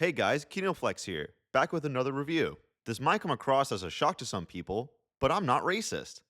Hey guys, KinoFlex here, back with another review. This might come across as a shock to some people, but I'm not racist.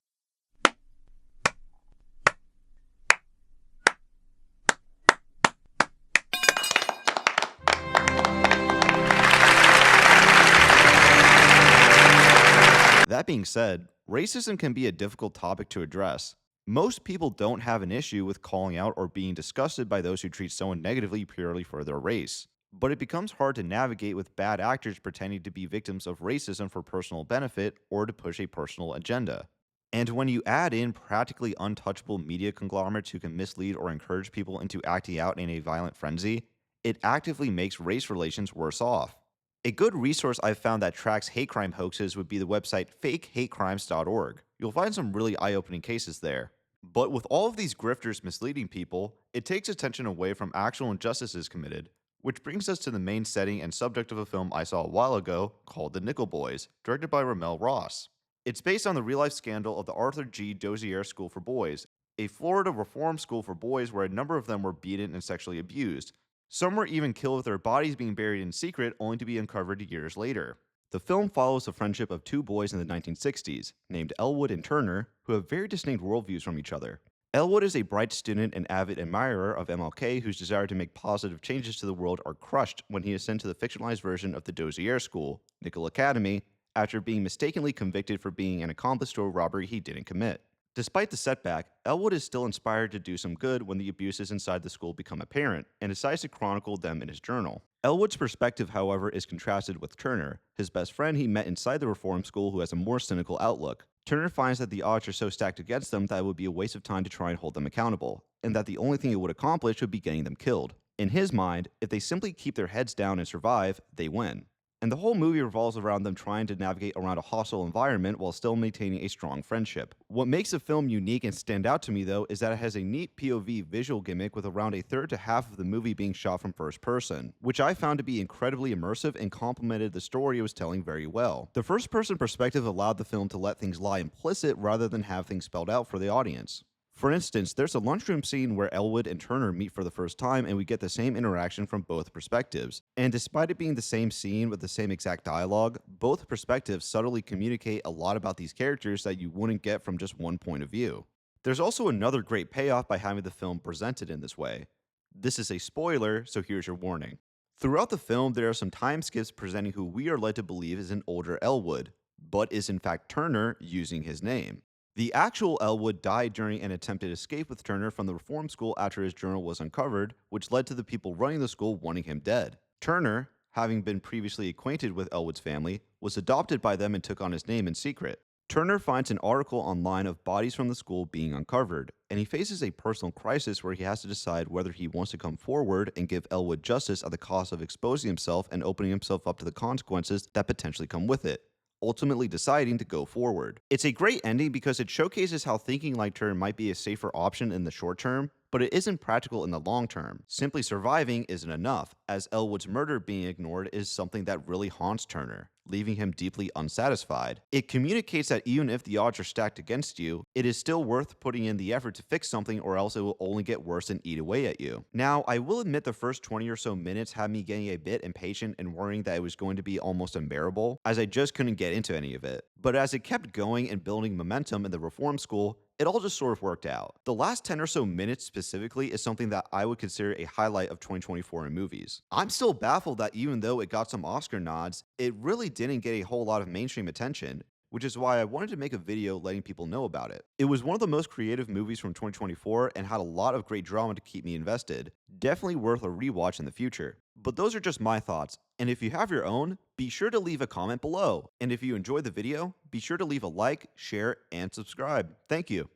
That being said, racism can be a difficult topic to address. Most people don't have an issue with calling out or being disgusted by those who treat someone negatively purely for their race. But it becomes hard to navigate with bad actors pretending to be victims of racism for personal benefit or to push a personal agenda. And when you add in practically untouchable media conglomerates who can mislead or encourage people into acting out in a violent frenzy, it actively makes race relations worse off. A good resource I've found that tracks hate crime hoaxes would be the website fakehatecrimes.org. You'll find some really eye opening cases there. But with all of these grifters misleading people, it takes attention away from actual injustices committed, which brings us to the main setting and subject of a film I saw a while ago called The Nickel Boys, directed by Ramel Ross. It's based on the real life scandal of the Arthur G. Dozier School for Boys, a Florida reform school for boys where a number of them were beaten and sexually abused. Some were even killed with their bodies being buried in secret, only to be uncovered years later. The film follows the friendship of two boys in the 1960s, named Elwood and Turner, who have very distinct worldviews from each other. Elwood is a bright student and avid admirer of MLK whose desire to make positive changes to the world are crushed when he is sent to the fictionalized version of the Dozier School, Nickel Academy, after being mistakenly convicted for being an accomplice to a robbery he didn't commit. Despite the setback, Elwood is still inspired to do some good when the abuses inside the school become apparent, and decides to chronicle them in his journal. Elwood's perspective, however, is contrasted with Turner, his best friend he met inside the reform school who has a more cynical outlook. Turner finds that the odds are so stacked against them that it would be a waste of time to try and hold them accountable, and that the only thing it would accomplish would be getting them killed. In his mind, if they simply keep their heads down and survive, they win. And the whole movie revolves around them trying to navigate around a hostile environment while still maintaining a strong friendship. What makes the film unique and stand out to me, though, is that it has a neat POV visual gimmick with around a third to half of the movie being shot from first person, which I found to be incredibly immersive and complemented the story it was telling very well. The first person perspective allowed the film to let things lie implicit rather than have things spelled out for the audience. For instance, there's a lunchroom scene where Elwood and Turner meet for the first time, and we get the same interaction from both perspectives. And despite it being the same scene with the same exact dialogue, both perspectives subtly communicate a lot about these characters that you wouldn't get from just one point of view. There's also another great payoff by having the film presented in this way. This is a spoiler, so here's your warning. Throughout the film, there are some time skips presenting who we are led to believe is an older Elwood, but is in fact Turner using his name. The actual Elwood died during an attempted escape with Turner from the reform school after his journal was uncovered, which led to the people running the school wanting him dead. Turner, having been previously acquainted with Elwood's family, was adopted by them and took on his name in secret. Turner finds an article online of bodies from the school being uncovered, and he faces a personal crisis where he has to decide whether he wants to come forward and give Elwood justice at the cost of exposing himself and opening himself up to the consequences that potentially come with it, ultimately deciding to go forward. It's a great ending because it showcases how thinking like Turner might be a safer option in the short term, but it isn't practical in the long term. Simply surviving isn't enough, as Elwood's murder being ignored is something that really haunts Turner, leaving him deeply unsatisfied. It communicates that even if the odds are stacked against you, it is still worth putting in the effort to fix something, or else it will only get worse and eat away at you. Now, I will admit the first 20 or so minutes had me getting a bit impatient and worrying that it was going to be almost unbearable, as I just couldn't get into any of it. But as it kept going and building momentum in the reform school, it all just sort of worked out. The last 10 or so minutes specifically is something that I would consider a highlight of 2024 in movies. I'm still baffled that even though it got some Oscar nods, it really didn't get a whole lot of mainstream attention, which is why I wanted to make a video letting people know about it. It was one of the most creative movies from 2024 and had a lot of great drama to keep me invested. Definitely worth a rewatch in the future. But those are just my thoughts, and if you have your own, be sure to leave a comment below. And if you enjoyed the video, be sure to leave a like, share, and subscribe. Thank you.